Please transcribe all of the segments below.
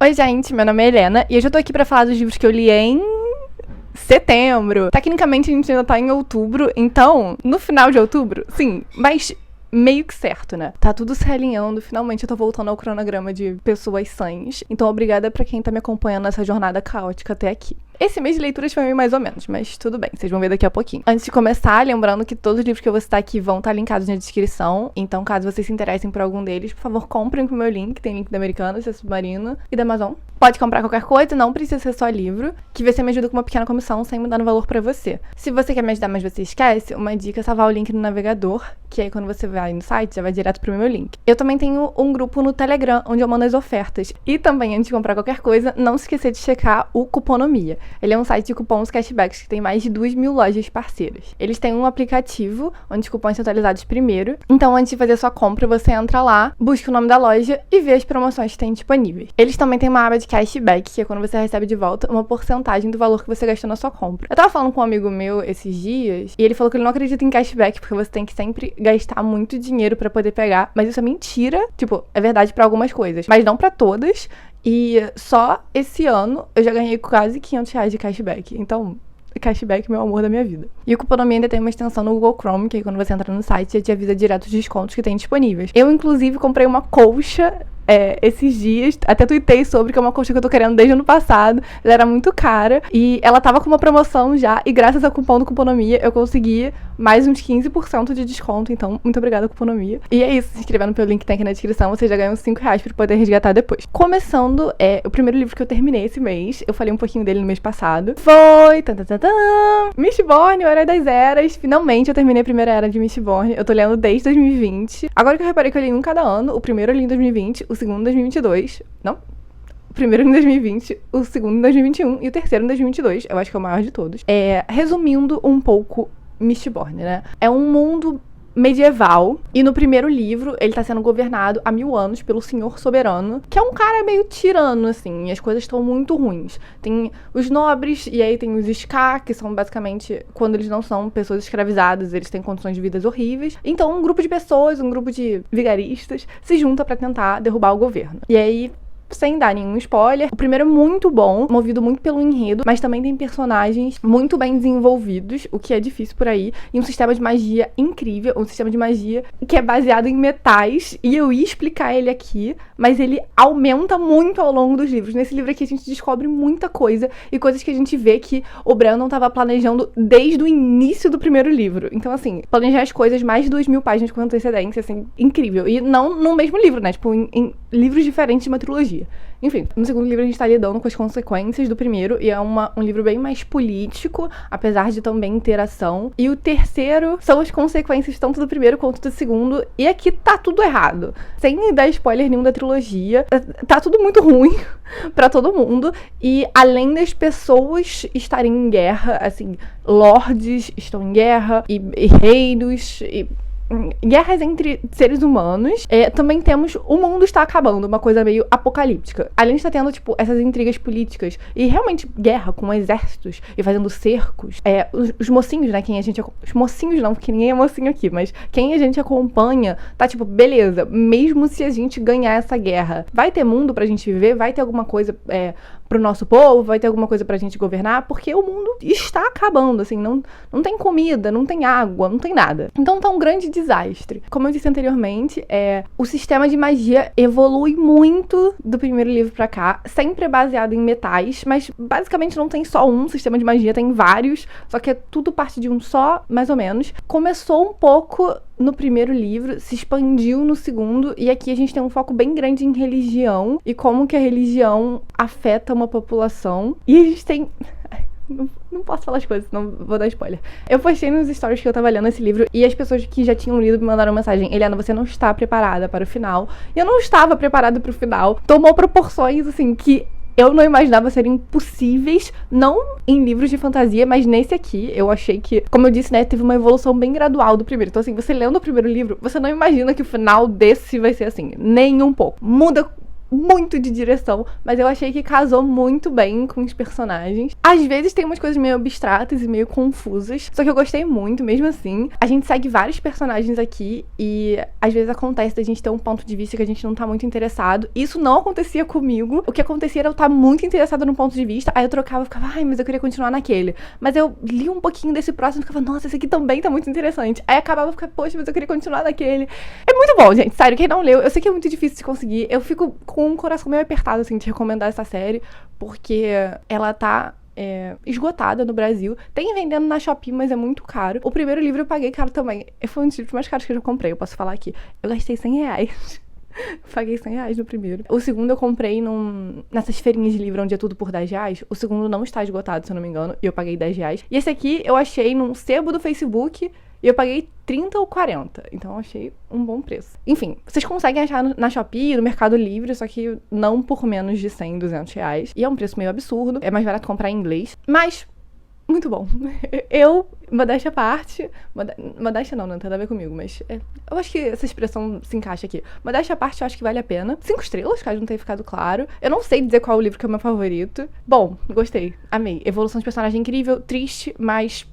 Oi, gente, meu nome é Helena e hoje eu tô aqui pra falar dos livros que eu li em setembro. Tecnicamente a gente ainda tá em outubro, então, no final de outubro, sim, mas meio que certo, né? Tá tudo se realinhando, finalmente eu tô voltando ao cronograma de pessoas sãs. Então, obrigada pra quem tá me acompanhando nessa jornada caótica até aqui. Esse mês de leituras foi meio mais ou menos, mas tudo bem, vocês vão ver daqui a pouquinho. Antes de começar, lembrando que todos os livros que eu vou citar aqui vão estar linkados na descrição, então caso vocês se interessem por algum deles, por favor, comprem com o meu link, tem link da Americanas, da Submarino e da Amazon. Pode comprar qualquer coisa, não precisa ser só livro, que você me ajuda com uma pequena comissão sem mudar no valor pra você. Se você quer me ajudar, mas você esquece, uma dica é salvar o link no navegador, que aí quando você vai no site, já vai direto pro meu link. Eu também tenho um grupo no Telegram, onde eu mando as ofertas. E também, antes de comprar qualquer coisa, não se esquecer de checar o Cuponomia. Ele é um site de cupons cashbacks que tem mais de 2.000 lojas parceiras. Eles têm um aplicativo, onde os cupons são atualizados primeiro. Então, antes de fazer sua compra, você entra lá, busca o nome da loja e vê as promoções que tem disponíveis. Eles também têm uma aba de cashback, que é quando você recebe de volta uma porcentagem do valor que você gastou na sua compra. Eu tava falando com um amigo meu esses dias, e ele falou que ele não acredita em cashback, porque você tem que sempre gastar muito dinheiro pra poder pegar, mas isso é mentira. Tipo, é verdade pra algumas coisas, mas não pra todas. E só esse ano eu já ganhei quase R$500 de cashback. Então, cashback é o meu amor da minha vida. E o Cuponomia ainda tem uma extensão no Google Chrome, que aí quando você entra no site, já te avisa direto os descontos que tem disponíveis. Eu, inclusive, comprei uma colcha esses dias, até tuitei sobre, que é uma colcha que eu tô querendo desde o ano passado. Ela era muito cara e ela tava com uma promoção já, e graças ao cupom do Cuponomia eu consegui mais uns 15% de desconto, então muito obrigada, Cuponomia. E é isso, se inscrevendo pelo link que tem aqui na descrição, você já ganha uns R$5 pra poder resgatar depois. Começando, o primeiro livro que eu terminei esse mês, eu falei um pouquinho dele no mês passado, foi Mistborn, o Herói das Eras. Finalmente eu terminei a primeira era de Mistborn, eu tô lendo desde 2020. Agora que eu reparei que eu li um cada ano, o primeiro eu li em 2020, o segundo em 2022, não, o primeiro em 2020, o segundo em 2021 e o terceiro em 2022, eu acho que é o maior de todos. Resumindo um pouco Mistborn, né? É um mundo medieval, e no primeiro livro ele tá sendo governado há 1000 anos pelo Senhor Soberano, que é um cara meio tirano, assim, e as coisas estão muito ruins. Tem os nobres, e aí tem os Ska, que são basicamente, quando eles não são pessoas escravizadas, eles têm condições de vidas horríveis. Então um grupo de pessoas, um grupo de vigaristas, se junta pra tentar derrubar o governo. E aí, sem dar nenhum spoiler, o primeiro é muito bom, movido muito pelo enredo, mas também tem personagens muito bem desenvolvidos, o que é difícil por aí, e um sistema de magia incrível, um sistema de magia que é baseado em metais, e eu ia explicar ele aqui, mas ele aumenta muito ao longo dos livros. Nesse livro aqui a gente descobre muita coisa, e coisas que a gente vê que o Brandon tava planejando desde o início do primeiro livro. Então, assim, planejar as coisas mais de 2.000 páginas com antecedência, assim, incrível. E não no mesmo livro, né? Tipo, em livros diferentes de uma trilogia. Enfim, no segundo livro a gente tá lidando com as consequências do primeiro, e é um livro bem mais político, apesar de também ter ação. E o terceiro são as consequências tanto do primeiro quanto do segundo, e aqui tá tudo errado. Sem dar spoiler nenhum da trilogia, tá tudo muito ruim pra todo mundo, e além das pessoas estarem em guerra, assim, lords estão em guerra, e reinos, e guerras entre seres humanos, também temos o mundo está acabando, uma coisa meio apocalíptica. Além de estar tendo, tipo, essas intrigas políticas e realmente guerra com exércitos e fazendo cercos, os mocinhos, né, os mocinhos não, porque ninguém é mocinho aqui, mas quem a gente acompanha, tá tipo, beleza, mesmo se a gente ganhar essa guerra, vai ter mundo pra gente viver, vai ter alguma coisa pro nosso povo, vai ter alguma coisa pra gente governar, porque o mundo está acabando, assim, não tem comida, não tem água, não tem nada. Então tá um grande desastre. Como eu disse anteriormente, o sistema de magia evolui muito do primeiro livro pra cá, sempre é baseado em metais, mas basicamente não tem só um sistema de magia, tem vários, só que é tudo parte de um só, mais ou menos. Começou um pouco no primeiro livro, se expandiu no segundo, e aqui a gente tem um foco bem grande em religião, e como que a religião afeta uma população. E a gente tem... Não posso falar as coisas, senão vou dar spoiler. Eu postei nos stories que eu tava lendo esse livro, e as pessoas que já tinham lido me mandaram mensagem: Helena, você não está preparada para o final. E eu não estava preparada para o final. Tomou proporções, assim, que eu não imaginava serem possíveis, não em livros de fantasia, mas nesse aqui, eu achei que, como eu disse, né, teve uma evolução bem gradual do primeiro. Então, assim, você lendo o primeiro livro, você não imagina que o final desse vai ser assim, nem um pouco. Muda muito de direção, mas eu achei que casou muito bem com os personagens. Às vezes tem umas coisas meio abstratas e meio confusas, só que eu gostei muito, mesmo assim. A gente segue vários personagens aqui e às vezes acontece da gente ter um ponto de vista que a gente não tá muito interessado. Isso não acontecia comigo. O que acontecia era eu estar muito interessada no ponto de vista, aí eu trocava e ficava, ai, mas eu queria continuar naquele. Mas eu li um pouquinho desse próximo e ficava, nossa, esse aqui também tá muito interessante. Aí acabava e ficava, poxa, mas eu queria continuar naquele. É muito bom, gente, sério, quem não leu, eu sei que é muito difícil de conseguir. Eu fico com um coração meio apertado, assim, de recomendar essa série, porque ela tá esgotada no Brasil. Tem vendendo na Shopee, mas é muito caro. O primeiro livro eu paguei caro também. Foi um dos livros mais caros que eu já comprei, eu posso falar aqui. Eu gastei R$100. Paguei R$100 no primeiro. O segundo eu comprei nessas feirinhas de livro onde é tudo por R$10. O segundo não está esgotado, se eu não me engano, e eu paguei R$10. E esse aqui eu achei num sebo do Facebook e eu paguei 30 ou 40. Então eu achei um bom preço. Enfim, vocês conseguem achar na Shopee, no Mercado Livre, só que não por menos de 100, R$200. E é um preço meio absurdo. É mais barato comprar em inglês. Mas muito bom. Eu, modéstia à parte... Modéstia não tem nada a ver comigo, mas... eu acho que essa expressão se encaixa aqui. Modéstia à parte, eu acho que vale a pena. 5 estrelas, caso não tenha ficado claro. Eu não sei dizer qual é o livro que é o meu favorito. Bom, gostei. Amei. Evolução de personagem incrível, triste, mas...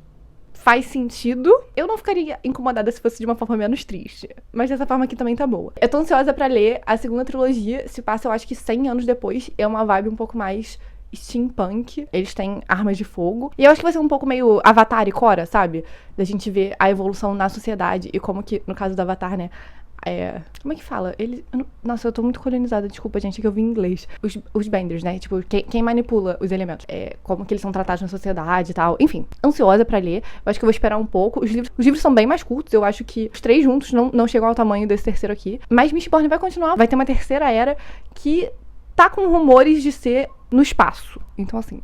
faz sentido. Eu não ficaria incomodada se fosse de uma forma menos triste. Mas dessa forma aqui também tá boa. Eu tô ansiosa pra ler a segunda trilogia. Se passa, eu acho que 100 anos depois. É uma vibe um pouco mais steampunk. Eles têm armas de fogo. E eu acho que vai ser um pouco meio Avatar e Korra, sabe? Da gente ver a evolução na sociedade. E como que, no caso do Avatar, né? Como é que fala? Nossa, eu tô muito colonizada, desculpa, gente, é que eu vi em inglês. Os Benders, né? Tipo, quem manipula os elementos. Como que eles são tratados na sociedade e tal. Enfim, ansiosa pra ler. Eu acho que eu vou esperar um pouco. Os livros são bem mais curtos. Eu acho que os 3 juntos não chegam ao tamanho desse terceiro aqui. Mas Mistborn vai continuar. Vai ter uma terceira era que tá com rumores de ser no espaço. Então, assim...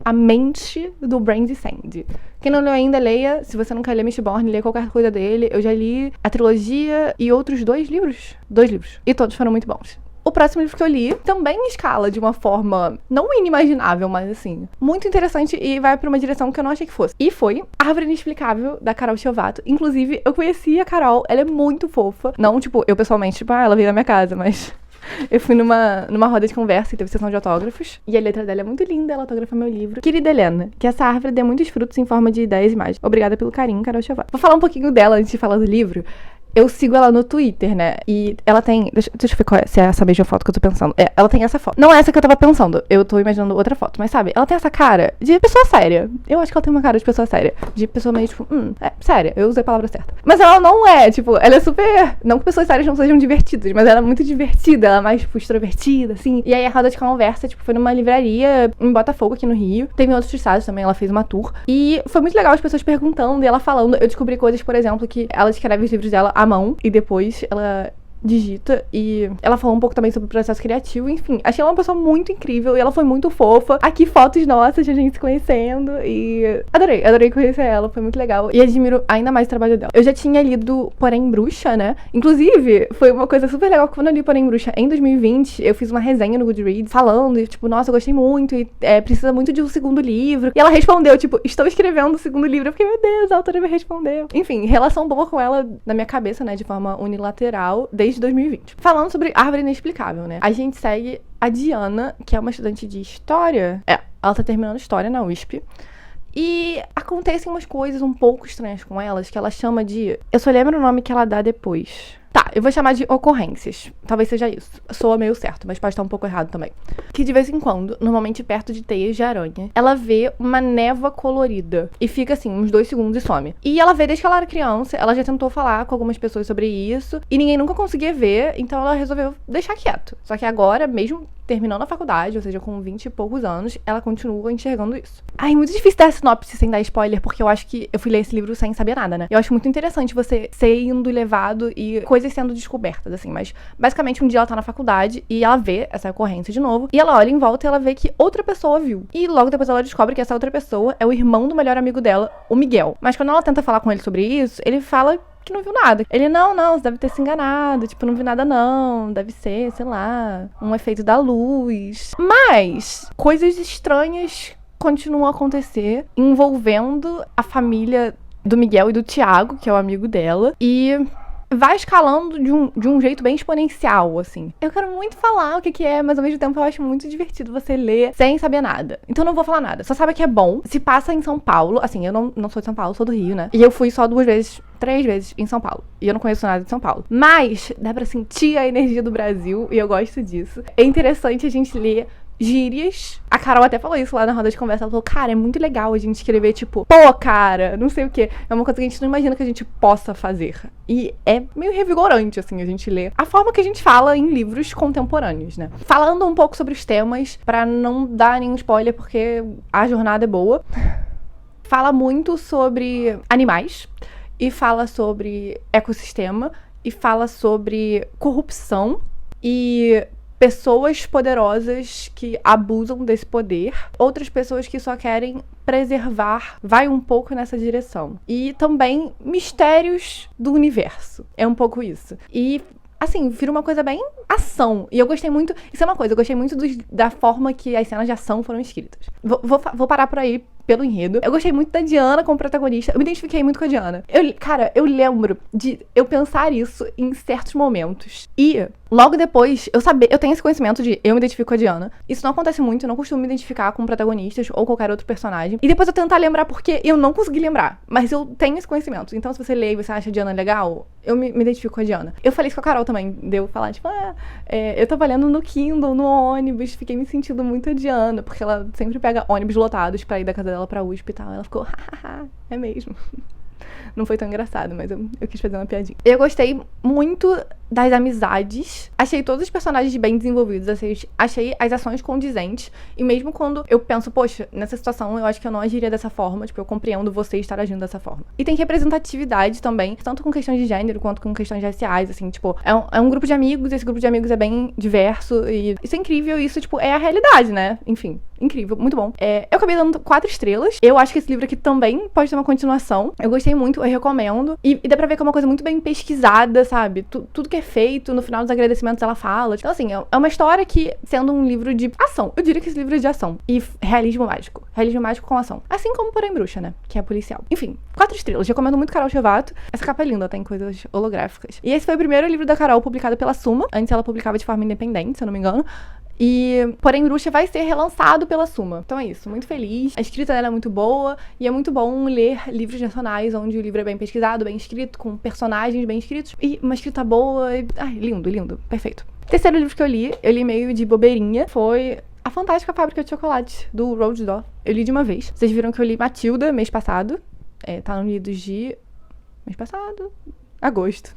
A mente do Brandy Sandy. Quem não leu ainda, leia. Se você não quer ler Mistborn, lê qualquer coisa dele. Eu já li a trilogia e outros 2 livros. 2 livros. E todos foram muito bons. O próximo livro que eu li também escala de uma forma não inimaginável, mas assim, muito interessante e vai pra uma direção que eu não achei que fosse. E foi Árvore Inexplicável, da Carol Chiovato. Inclusive, eu conheci a Carol, ela é muito fofa. Não, tipo, eu pessoalmente, tipo, ela veio na minha casa, mas... Eu fui numa roda de conversa e teve sessão de autógrafos. E a letra dela é muito linda, ela autografa meu livro. Querida Helena, que essa árvore dê muitos frutos em forma de ideias e imagens. Obrigada pelo carinho, Carol Chiovato. Vou falar um pouquinho dela antes de falar do livro. Eu sigo ela no Twitter, né? E ela tem... Deixa eu ver se é essa mesma foto que eu tô pensando. Ela tem essa foto. Não é essa que eu tava pensando. Eu tô imaginando outra foto. Mas sabe, ela tem essa cara de pessoa séria. Eu acho que ela tem uma cara de pessoa séria. De pessoa meio, tipo... séria. Eu usei a palavra certa. Mas ela não é, tipo... Ela é super... Não que pessoas sérias não sejam divertidas. Mas ela é muito divertida. Ela é mais, tipo, extrovertida, assim. E aí a roda de conversa, tipo, foi numa livraria em Botafogo, aqui no Rio. Teve em outros estados também. Ela fez uma tour. E foi muito legal as pessoas perguntando e ela falando. Eu descobri coisas, por exemplo, que ela escreve os livros dela à mão. E depois ela digita e ela falou um pouco também sobre o processo criativo, enfim, achei ela uma pessoa muito incrível e ela foi muito fofa. Aqui fotos nossas de a gente se conhecendo e adorei conhecer ela, foi muito legal e admiro ainda mais o trabalho dela. Eu já tinha lido Porém Bruxa, né? Inclusive, foi uma coisa super legal que quando eu li Porém Bruxa em 2020, eu fiz uma resenha no Goodreads falando e tipo, nossa, eu gostei muito e precisa muito de um segundo livro. E ela respondeu, tipo, estou escrevendo o segundo livro. Eu fiquei, meu Deus, a autora me respondeu. Enfim, relação boa com ela na minha cabeça, né, de forma unilateral, desde 2020. Falando sobre Árvore Inexplicável, né? A gente segue a Diana, que é uma estudante de História. Ela tá terminando História na USP. E acontecem umas coisas um pouco estranhas com elas, que ela chama de... Eu só lembro o nome que ela dá depois. Tá, eu vou chamar de ocorrências. Talvez seja isso. Soa meio certo, mas pode estar um pouco errado também. Que de vez em quando, normalmente perto de teias de aranha, ela vê uma névoa colorida. E fica assim, uns 2 segundos e some. E ela vê desde que ela era criança, ela já tentou falar com algumas pessoas sobre isso. E ninguém nunca conseguia ver, então ela resolveu deixar quieto. Só que agora, mesmo terminando a faculdade, ou seja, com 20 e poucos anos, ela continua enxergando isso. Ai, muito difícil dar sinopse sem dar spoiler, porque eu acho que eu fui ler esse livro sem saber nada, né? Eu acho muito interessante você ser indo e levado e coisas sendo descobertas, assim. Mas, basicamente, um dia ela tá na faculdade e ela vê essa ocorrência de novo. E ela olha em volta e ela vê que outra pessoa viu. E logo depois ela descobre que essa outra pessoa é o irmão do melhor amigo dela, o Miguel. Mas quando ela tenta falar com ele sobre isso, ele fala que não viu nada. Ele, não, você deve ter se enganado. Tipo, não vi nada não. Deve ser, sei lá, um efeito da luz. Mas coisas estranhas continuam a acontecer envolvendo a família do Miguel e do Thiago, que é o amigo dela. E vai escalando de um jeito bem exponencial, assim. Eu quero muito falar o que é, mas ao mesmo tempo eu acho muito divertido você ler sem saber nada. Então eu não vou falar nada. Só sabe que é bom. Se passa em São Paulo. Assim, eu não sou de São Paulo, sou do Rio, né? E eu fui só 3 vezes em São Paulo. E eu não conheço nada de São Paulo. Mas dá pra sentir a energia do Brasil e eu gosto disso. É interessante a gente ler gírias. A Carol até falou isso lá na roda de conversa. Ela falou, cara, é muito legal a gente escrever, tipo, pô, cara, não sei o quê. É uma coisa que a gente não imagina que a gente possa fazer. E é meio revigorante, assim, a gente ler a forma que a gente fala em livros contemporâneos, né? Falando um pouco sobre os temas, pra não dar nenhum spoiler, porque a jornada é boa. Fala muito sobre animais. E fala sobre ecossistema. E fala sobre corrupção. E pessoas poderosas que abusam desse poder, outras pessoas que só querem preservar, vai um pouco nessa direção. E também mistérios do universo, é um pouco isso. E assim, vira uma coisa bem ação. E eu gostei muito, isso é uma coisa, eu gostei muito da forma que as cenas de ação foram escritas. Vou parar por aí pelo enredo. Eu gostei muito da Diana como protagonista. Eu me identifiquei muito com a Diana. Cara, eu lembro de eu pensar isso em certos momentos. E logo depois, eu tenho esse conhecimento de eu me identifico com a Diana. Isso não acontece muito, eu não costumo me identificar com protagonistas ou qualquer outro personagem. E depois eu tentar lembrar porque eu não consegui lembrar. Mas eu tenho esse conhecimento. Então, se você lê e você acha a Diana legal, eu me identifico com a Diana. Eu falei isso com a Carol também. Deu falar, tipo, eu tava lendo no Kindle, no ônibus, fiquei me sentindo muito a Diana, porque ela sempre pega ônibus lotados pra ir da casa dela pra USP e tal. Ela ficou, hahaha, é mesmo. Não foi tão engraçado, mas eu quis fazer uma piadinha. Eu gostei muito das amizades. Achei todos os personagens bem desenvolvidos. Achei as ações condizentes. E mesmo quando eu penso, poxa, nessa situação eu acho que eu não agiria dessa forma. Tipo, eu compreendo você estar agindo dessa forma. E tem representatividade também, tanto com questões de gênero quanto com questões raciais, assim, tipo, é um grupo de amigos, esse grupo de amigos é bem diverso. E isso é incrível, isso, tipo, é a realidade, né? Enfim, incrível, muito bom. Eu acabei dando 4 estrelas. Eu acho que esse livro aqui também pode ter uma continuação. Eu gostei muito, eu recomendo. E dá pra ver que é uma coisa muito bem pesquisada, sabe? Tudo que é feito, no final dos agradecimentos ela fala. Então, assim, é uma história que, sendo um livro de ação, eu diria que esse livro é de ação. E realismo mágico. Realismo mágico com ação. Assim como Porém Bruxa, né? Que é policial. Enfim, 4 estrelas. Recomendo muito Carol Chevato. Essa capa é linda, tem coisas holográficas. E esse foi o primeiro livro da Carol publicado pela Suma. Antes ela publicava de forma independente, se eu não me engano. E Porém Bruxa vai ser relançado pela Suma. Então é isso, muito feliz. A escrita dela é muito boa e é muito bom ler livros nacionais onde o livro é bem pesquisado, bem escrito, com personagens bem escritos e uma escrita boa. Ai, lindo, lindo, perfeito. Terceiro livro que eu li meio de bobeirinha, foi A Fantástica Fábrica de Chocolate, do Roald Dahl. Eu li de uma vez. Vocês viram que eu li Matilda mês passado. Tá no Lidos de mês passado, agosto.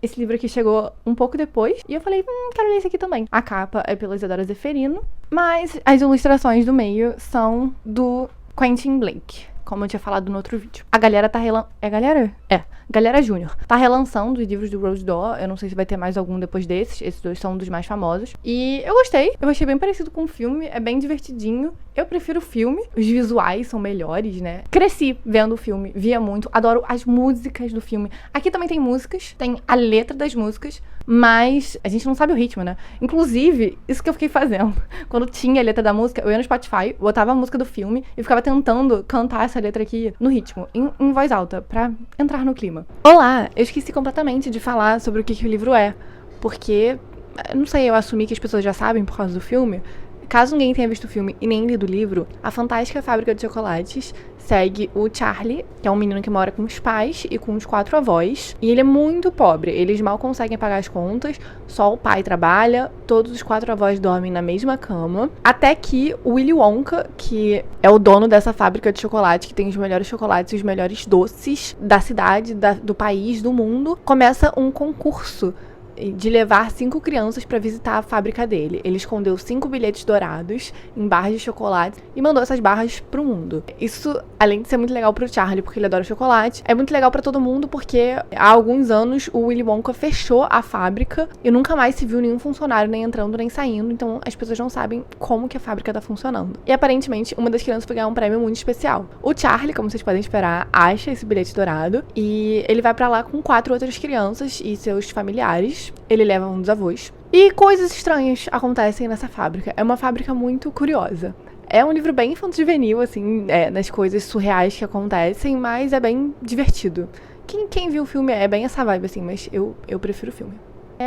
Esse livro aqui chegou um pouco depois. E eu falei, quero ler esse aqui também. A capa é pela Isadora Zeferino. Mas as ilustrações do meio são do Quentin Blake, como eu tinha falado no outro vídeo. A galera tá Galera Júnior. Tá relançando os livros do Roald Dahl. Eu não sei se vai ter mais algum depois desses. Esses dois são dos mais famosos. E eu gostei. Eu achei bem parecido com o filme. É bem divertidinho. Eu prefiro o filme. Os visuais são melhores, né? Cresci vendo o filme. Via muito. Adoro as músicas do filme. Aqui também tem músicas. Tem a letra das músicas. Mas a gente não sabe o ritmo, né? Inclusive, isso que eu fiquei fazendo. Quando tinha a letra da música, eu ia no Spotify, botava a música do filme e ficava tentando cantar essa letra aqui no ritmo, em voz alta, pra entrar no clima. Olá! Eu esqueci completamente de falar sobre o que o livro é. Porque, não sei, eu assumi que as pessoas já sabem por causa do filme. Caso ninguém tenha visto o filme e nem lido o livro, A Fantástica Fábrica de Chocolates segue o Charlie, que é um menino que mora com os pais e com os 4 avós. E ele é muito pobre, eles mal conseguem pagar as contas, só o pai trabalha, todos os 4 avós dormem na mesma cama. Até que o Willy Wonka, que é o dono dessa fábrica de chocolate, que tem os melhores chocolates e os melhores doces da cidade, do país, do mundo, começa um concurso de levar 5 crianças pra visitar a fábrica dele. Ele escondeu 5 bilhetes dourados em barras de chocolate e mandou essas barras pro mundo. Isso, além de ser muito legal pro Charlie, porque ele adora chocolate, é muito legal pra todo mundo, porque há alguns anos o Willy Wonka fechou a fábrica e nunca mais se viu nenhum funcionário nem entrando nem saindo, então as pessoas não sabem como que a fábrica tá funcionando. E aparentemente, uma das crianças foi ganhar um prêmio muito especial. O Charlie, como vocês podem esperar, acha esse bilhete dourado e ele vai pra lá com 4 outras crianças e seus familiares. Ele leva um dos avós. E coisas estranhas acontecem nessa fábrica. É uma fábrica muito curiosa. É um livro bem infanto-juvenil, assim, nas coisas surreais que acontecem, mas é bem divertido. Quem viu o filme é bem essa vibe, assim, mas eu prefiro o filme.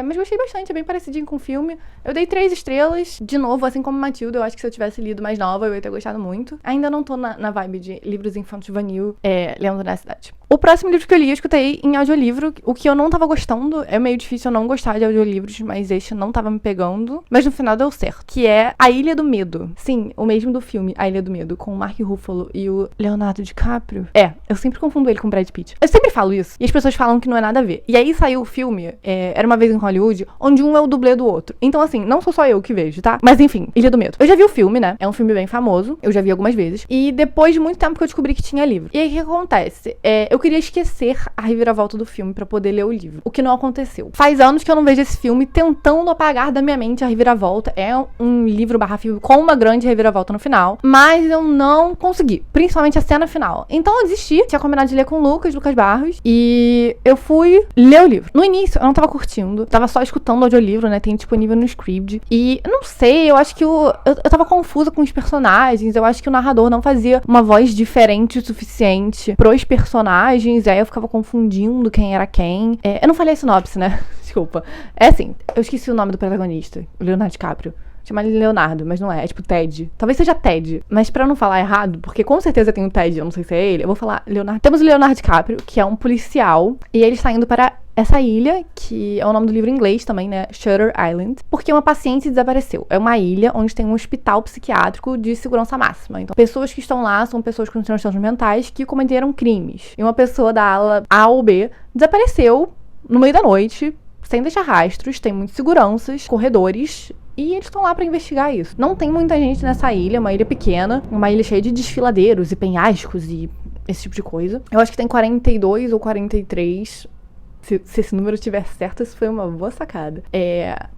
Mas gostei bastante, é bem parecidinho com o filme. Eu dei 3 estrelas. De novo, assim como Matilda, eu acho que se eu tivesse lido mais nova, eu ia ter gostado muito. Ainda não tô na vibe de livros infanto-juvenil, lendo na cidade. O próximo livro que eu li, eu escutei em audiolivro. O que eu não tava gostando, é meio difícil eu não gostar de audiolivros, mas este não tava me pegando. Mas no final deu certo. Que é A Ilha do Medo. Sim, o mesmo do filme, A Ilha do Medo, com o Mark Ruffalo e o Leonardo DiCaprio. Eu sempre confundo ele com o Brad Pitt. Eu sempre falo isso. E as pessoas falam que não é nada a ver. E aí saiu o filme, Era Uma Vez em Hollywood, onde um é o dublê do outro. Então, assim, não sou só eu que vejo, tá? Mas enfim, Ilha do Medo. Eu já vi o filme, né? É um filme bem famoso. Eu já vi algumas vezes. E depois de muito tempo que eu descobri que tinha livro. E aí o que acontece? Eu queria esquecer a reviravolta do filme pra poder ler o livro. O que não aconteceu. Faz anos que eu não vejo esse filme tentando apagar da minha mente a reviravolta. É um livro /filme com uma grande reviravolta no final. Mas eu não consegui. Principalmente a cena final. Então eu desisti. Tinha combinado de ler com o Lucas Barros. E eu fui ler o livro. No início, eu não tava curtindo. Tava só escutando o audiolivro, né? Tem disponível no Scribd. E eu não sei, eu acho que eu tava confusa com os personagens. Eu acho que o narrador não fazia uma voz diferente o suficiente pros personagens. Aí eu ficava confundindo quem era quem. Eu não falei a sinopse, né? Desculpa. É assim, eu esqueci o nome do protagonista, o Leonardo DiCaprio. Chamar ele Leonardo, mas não é tipo Ted. Talvez seja Ted, mas pra não falar errado, porque com certeza tem o Ted, eu não sei se é ele, eu vou falar Leonardo. Temos o Leonardo DiCaprio, que é um policial, e ele está indo para essa ilha, que é o nome do livro em inglês também, né? Shutter Island. Porque uma paciente desapareceu. É uma ilha onde tem um hospital psiquiátrico de segurança máxima. Então, pessoas que estão lá são pessoas com transtornos mentais que cometeram crimes. E uma pessoa da ala A ou B desapareceu no meio da noite, sem deixar rastros, tem muitas seguranças, corredores, e eles estão lá pra investigar isso. Não tem muita gente nessa ilha, uma ilha pequena, uma ilha cheia de desfiladeiros e penhascos e esse tipo de coisa. Eu acho que tem 42 ou 43... Se esse número estiver certo, isso foi uma boa sacada.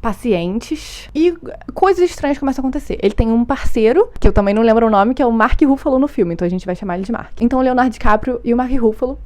Pacientes. E coisas estranhas começam a acontecer. Ele tem um parceiro, que eu também não lembro o nome, que é o Mark Ruffalo no filme. Então a gente vai chamar ele de Mark. Então o Leonardo DiCaprio e o Mark Ruffalo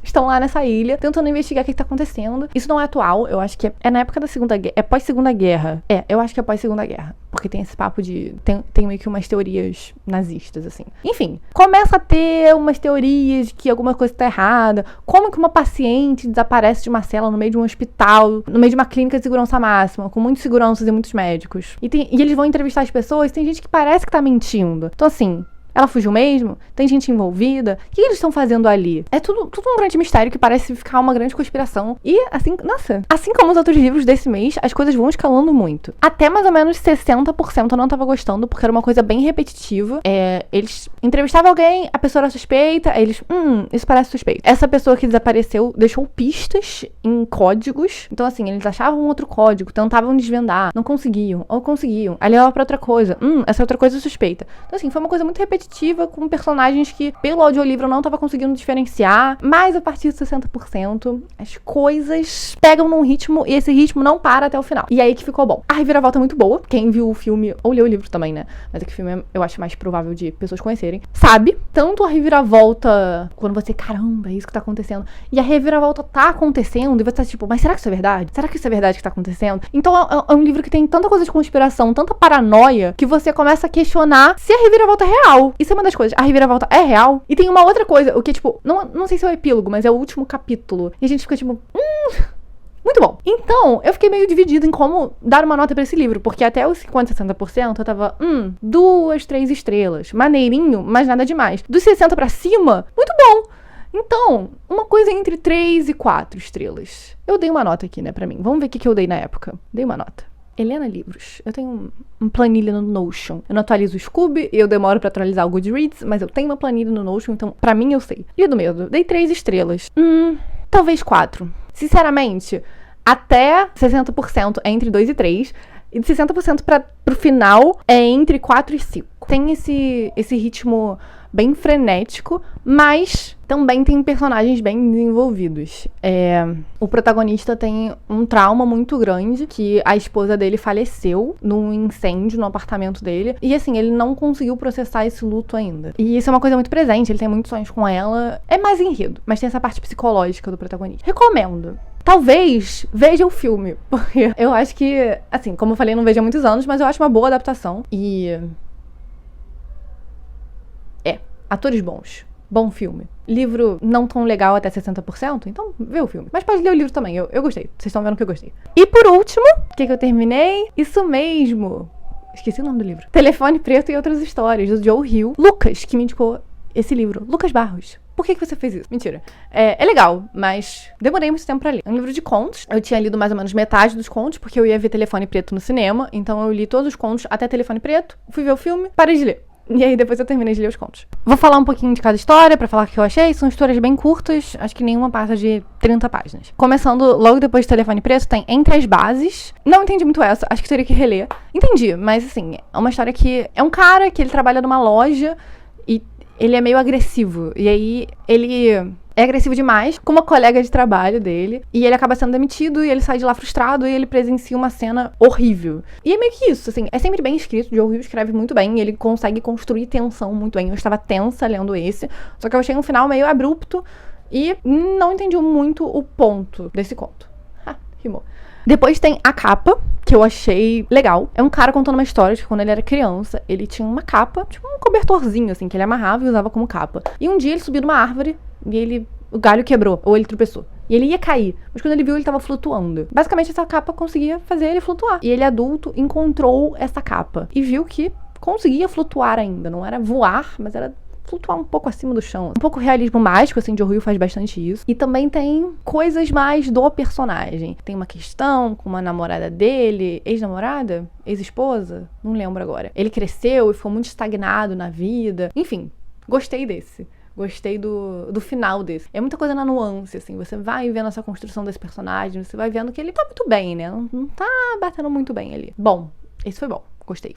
estão lá nessa ilha, tentando investigar o que tá acontecendo. Isso não é atual, eu acho que é na época da Segunda Guerra. É pós-Segunda Guerra. Eu acho que é pós-Segunda Guerra. Porque tem esse papo de... Tem meio que umas teorias nazistas, assim. Enfim, começa a ter umas teorias de que alguma coisa tá errada. Como que uma paciente desaparece de uma cela no meio de um hospital, no meio de uma clínica de segurança máxima, com muitos seguranças e muitos médicos. E eles vão entrevistar as pessoas, tem gente que parece que tá mentindo. Então, assim... Ela fugiu mesmo? Tem gente envolvida? O que eles estão fazendo ali? É tudo um grande mistério que parece ficar uma grande conspiração. E assim, nossa, assim como os outros livros desse mês, as coisas vão escalando muito. Até mais ou menos 60% eu não tava gostando, porque era uma coisa bem repetitiva. Eles entrevistavam alguém, a pessoa era suspeita, aí eles, isso parece suspeito. Essa pessoa que desapareceu deixou pistas em códigos. Então, assim, eles achavam outro código, tentavam desvendar, não conseguiam, ou conseguiam. Aí levava pra outra coisa. Essa outra coisa é suspeita. Então, assim, foi uma coisa muito repetitiva, com personagens que, pelo audiolivro, eu não tava conseguindo diferenciar. Mas a partir de 60%, as coisas pegam num ritmo e esse ritmo não para até o final. E aí que ficou bom. A reviravolta é muito boa. Quem viu o filme, ou leu o livro também, né? Mas é que o filme eu acho mais provável de pessoas conhecerem. Sabe? Tanto a reviravolta, quando você, caramba, é isso que tá acontecendo. E a reviravolta tá acontecendo, e você tá tipo, mas será que isso é verdade? Será que isso é verdade que tá acontecendo? Então é um livro que tem tanta coisa de conspiração, tanta paranoia, que você começa a questionar se a reviravolta é real. Isso é uma das coisas. A reviravolta é real? E tem uma outra coisa, o que, tipo, não sei se é o epílogo, mas é o último capítulo. E a gente fica, tipo, muito bom. Então, eu fiquei meio dividida em como dar uma nota pra esse livro, porque até os 50, 60% eu tava, 2, 3 estrelas. Maneirinho, mas nada demais. Dos 60 pra cima, muito bom. Então, uma coisa entre 3 e 4 estrelas. Eu dei uma nota aqui, né, pra mim. Vamos ver o que eu dei na época. Dei uma nota. Helena Livros. Eu tenho uma planilha no Notion. Eu não atualizo o Scoob, eu demoro pra atualizar o Goodreads, mas eu tenho uma planilha no Notion, então pra mim eu sei. Ilha do Medo. Dei 3 estrelas. Talvez 4. Sinceramente, até 60% é entre 2 e 3. E de 60% pro final é entre 4 e 5. Tem esse ritmo bem frenético, mas também tem personagens bem desenvolvidos. O protagonista tem um trauma muito grande, que a esposa dele faleceu num incêndio no apartamento dele. E assim, ele não conseguiu processar esse luto ainda. E isso é uma coisa muito presente, ele tem muitos sonhos com ela. É mais enredo, mas tem essa parte psicológica do protagonista. Recomendo. Talvez veja o filme, porque eu acho que, assim, como eu falei, não vejo há muitos anos, mas eu acho uma boa adaptação. E... atores bons. bom filme. Livro não tão legal até 60%, então vê o filme. Mas pode ler o livro também, eu gostei. Vocês estão vendo que eu gostei. E por último, o que eu terminei? Isso mesmo. Esqueci o nome do livro. Telefone Preto e Outras Histórias, do Joe Hill. Lucas, que me indicou esse livro. Lucas Barros. Por que você fez isso? Mentira. É legal, mas demorei muito tempo pra ler. É um livro de contos. Eu tinha lido mais ou menos metade dos contos, porque eu ia ver Telefone Preto no cinema. Então eu li todos os contos até Telefone Preto. Fui ver o filme, parei de ler. E aí depois eu terminei de ler os contos. Vou falar um pouquinho de cada história pra falar o que eu achei. São histórias bem curtas, acho que nenhuma passa de 30 páginas. Começando logo depois de Telefone Preto, tem Entre as Bases. Não entendi muito essa, acho que teria que reler. Entendi, mas assim, é uma história que... É um cara que ele trabalha numa loja e ele é meio agressivo. E aí ele é agressivo demais com uma colega de trabalho dele. E ele acaba sendo demitido e ele sai de lá frustrado e ele presencia uma cena horrível. E é meio que isso, assim, é sempre bem escrito. O Joe Hill escreve muito bem e ele consegue construir tensão muito bem. Eu estava tensa lendo esse, só que eu achei um final meio abrupto e não entendi muito o ponto desse conto. Rimou. Depois tem A Capa, que eu achei legal. É um cara contando uma história de que quando ele era criança, ele tinha uma capa, tipo um cobertorzinho, assim, que ele amarrava e usava como capa. E um dia ele subiu numa árvore e o galho quebrou, ou ele tropeçou. E ele ia cair, mas quando ele viu, ele tava flutuando. Basicamente, essa capa conseguia fazer ele flutuar. E ele, adulto, encontrou essa capa e viu que conseguia flutuar ainda. Não era voar, mas era flutuar um pouco acima do chão. Um pouco realismo mágico, assim, Joe Hill faz bastante isso. E também tem coisas mais do personagem. Tem uma questão com uma namorada dele, ex-namorada? Ex-esposa? Não lembro agora. Ele cresceu e ficou muito estagnado na vida. Enfim, gostei desse. Gostei do final desse. É muita coisa na nuance, assim. Você vai vendo essa construção desse personagem, você vai vendo que ele tá muito bem, né? Não tá batendo muito bem ali. Bom, esse foi bom. Gostei.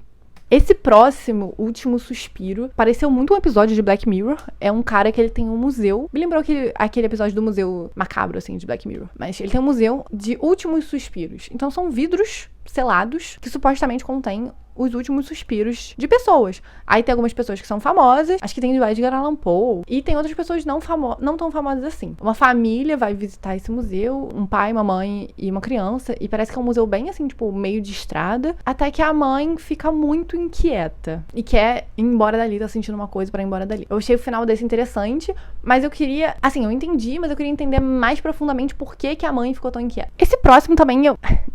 Esse próximo, Último Suspiro, pareceu muito um episódio de Black Mirror. É um cara que ele tem um museu. Me lembrou aquele episódio do museu macabro, assim, de Black Mirror. Mas ele tem um museu de últimos suspiros. Então são vidros selados que supostamente contêm os últimos suspiros de pessoas. Aí tem algumas pessoas que são famosas, acho que tem o Edgar Allan Poe, e tem outras pessoas não tão famosas assim. Uma família vai visitar esse museu, um pai, uma mãe e uma criança, e parece que é um museu bem assim, tipo, meio de estrada, até que a mãe fica muito inquieta e quer ir embora dali, tá sentindo uma coisa pra ir embora dali. Eu achei o final desse interessante, mas eu queria, assim, eu entendi, mas eu queria entender mais profundamente por que a mãe ficou tão inquieta. Esse próximo também,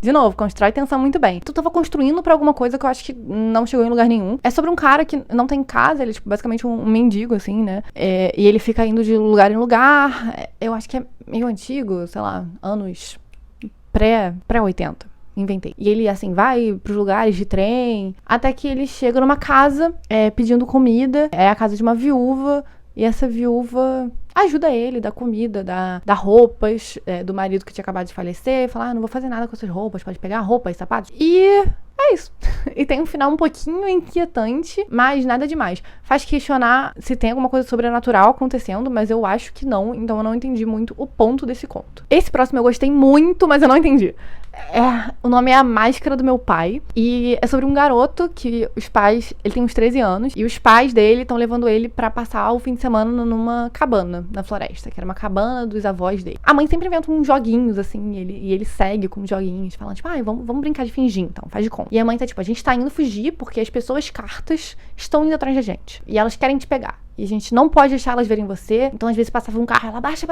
de novo, constrói tensão muito bem. Tu tava construindo pra alguma coisa que eu acho que não chegou em lugar nenhum. É sobre um cara que não tem casa, ele é tipo, basicamente um mendigo, assim, né? E ele fica indo de lugar em lugar. Eu acho que é meio antigo, sei lá, anos pré-80. Inventei. E ele, assim, vai pros lugares de trem, até que ele chega numa casa pedindo comida. É a casa de uma viúva, e essa viúva ajuda ele, dá comida, dá roupas do marido que tinha acabado de falecer. Fala, não vou fazer nada com essas roupas, pode pegar roupas, sapatos. E é isso. E tem um final um pouquinho inquietante, mas nada demais. Faz questionar se tem alguma coisa sobrenatural acontecendo, mas eu acho que não, então eu não entendi muito o ponto desse conto. Esse próximo eu gostei muito, mas eu não entendi. O nome é A Máscara do Meu Pai, e é sobre um garoto que os pais, ele tem uns 13 anos, e os pais dele estão levando ele pra passar o fim de semana numa cabana na floresta, que era uma cabana dos avós dele. A mãe sempre inventa uns joguinhos, assim, e ele segue com joguinhos, falando, tipo, vamos brincar de fingir, então, faz de conta. E a mãe tá, tipo, a gente tá indo fugir porque as pessoas cartas estão indo atrás da gente, e elas querem te pegar. E a gente não pode deixar elas verem você. Então, às vezes, passava um carro, ela baixa.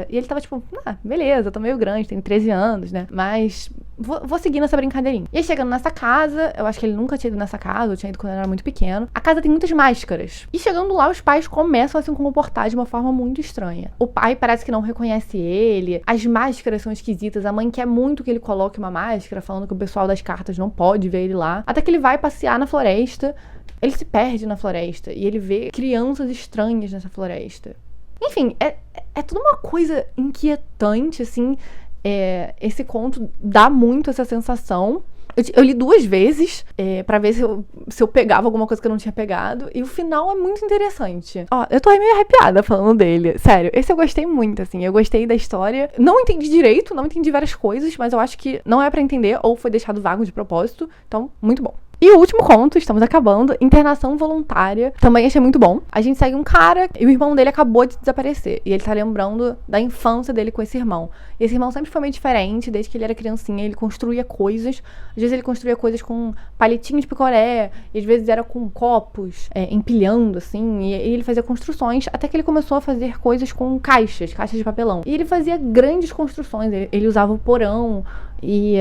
E ele tava tipo, beleza, tô meio grande, tenho 13 anos, né? Mas vou seguir nessa brincadeirinha. E aí, chegando nessa casa, eu acho que ele nunca tinha ido nessa casa, eu tinha ido quando ele era muito pequeno. A casa tem muitas máscaras. E chegando lá, os pais começam a se comportar de uma forma muito estranha. O pai parece que não reconhece ele. As máscaras são esquisitas. A mãe quer muito que ele coloque uma máscara, falando que o pessoal das cartas não pode ver ele lá. Até que ele vai passear na floresta. Ele se perde na floresta e ele vê crianças estranhas nessa floresta. Enfim, é tudo uma coisa inquietante, assim. Esse conto dá muito essa sensação. Eu li 2 vezes pra ver se eu pegava alguma coisa que eu não tinha pegado. E o final é muito interessante. Ó, eu tô meio arrepiada falando dele. Sério, esse eu gostei muito, assim. Eu gostei da história. Não entendi direito, não entendi várias coisas, mas eu acho que não é pra entender ou foi deixado vago de propósito. Então, muito bom. E o último conto, estamos acabando, Internação Voluntária. Também achei muito bom. A gente segue um cara e o irmão dele acabou de desaparecer. E ele tá lembrando da infância dele com esse irmão. E esse irmão sempre foi meio diferente, desde que ele era criancinha. Ele construía coisas. Às vezes ele construía coisas com palitinhos de picolé. E às vezes era com copos, empilhando, assim. E ele fazia construções, até que ele começou a fazer coisas com caixas de papelão. E ele fazia grandes construções. Ele usava o porão e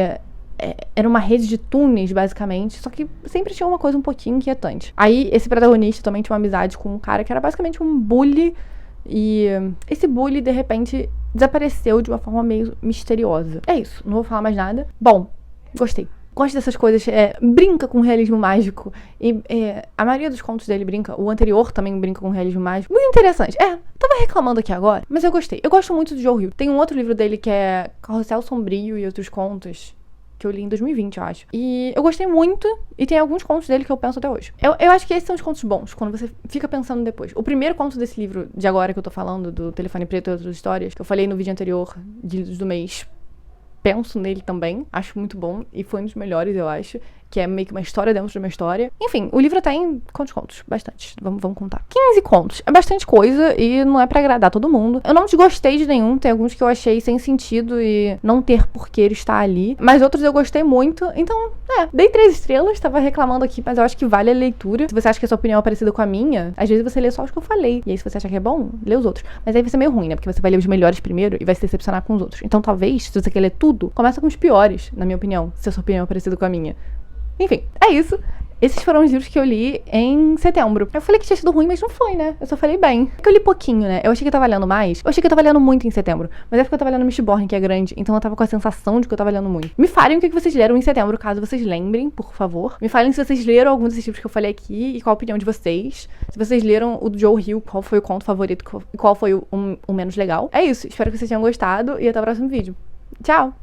era uma rede de túneis, basicamente, só que sempre tinha uma coisa um pouquinho inquietante. Aí, esse protagonista também tinha uma amizade com um cara que era basicamente um bully, e esse bully, de repente, desapareceu de uma forma meio misteriosa. É isso, não vou falar mais nada. Bom, gostei. Gosto dessas coisas, brinca com realismo mágico, e a maioria dos contos dele brinca, o anterior também brinca com realismo mágico. Muito interessante. Tava reclamando aqui agora, mas eu gostei. Eu gosto muito do Joe Hill. Tem um outro livro dele que é Carrossel Sombrio e Outros Contos, que eu li em 2020, eu acho. E eu gostei muito, e tem alguns contos dele que eu penso até hoje. Eu acho que esses são os contos bons, quando você fica pensando depois. O primeiro conto desse livro, de agora que eu tô falando, do Telefone Preto e Outras Histórias, que eu falei no vídeo anterior, de livros do mês, penso nele também, acho muito bom, e foi um dos melhores, eu acho, que é meio que uma história dentro de uma história. Enfim, o livro tem quantos contos? Bastante. Vamos contar. 15 contos. É bastante coisa e não é pra agradar todo mundo. Eu não desgostei de nenhum. Tem alguns que eu achei sem sentido e não ter porquê ele estar ali. Mas outros eu gostei muito. Então, dei 3 estrelas. Tava reclamando aqui, mas eu acho que vale a leitura. Se você acha que a sua opinião é parecida com a minha, às vezes você lê só os que eu falei. E aí, se você acha que é bom, lê os outros. Mas aí vai ser meio ruim, né? Porque você vai ler os melhores primeiro e vai se decepcionar com os outros. Então, talvez, se você quer ler tudo, começa com os piores, na minha opinião. Se a sua opinião é parecida com a minha. Enfim, é isso. Esses foram os livros que eu li em setembro. Eu falei que tinha sido ruim, mas não foi, né? Eu só falei bem. Porque eu li pouquinho, né? Eu achei que eu tava lendo mais. Eu achei que eu tava lendo muito em setembro. Mas é porque eu tava lendo Mistborn, que é grande. Então eu tava com a sensação de que eu tava lendo muito. Me falem o que vocês leram em setembro, caso vocês lembrem, por favor. Me falem se vocês leram algum desses livros que eu falei aqui e qual a opinião de vocês. Se vocês leram o do Joe Hill, qual foi o conto favorito e qual foi o menos legal. É isso. Espero que vocês tenham gostado e até o próximo vídeo. Tchau!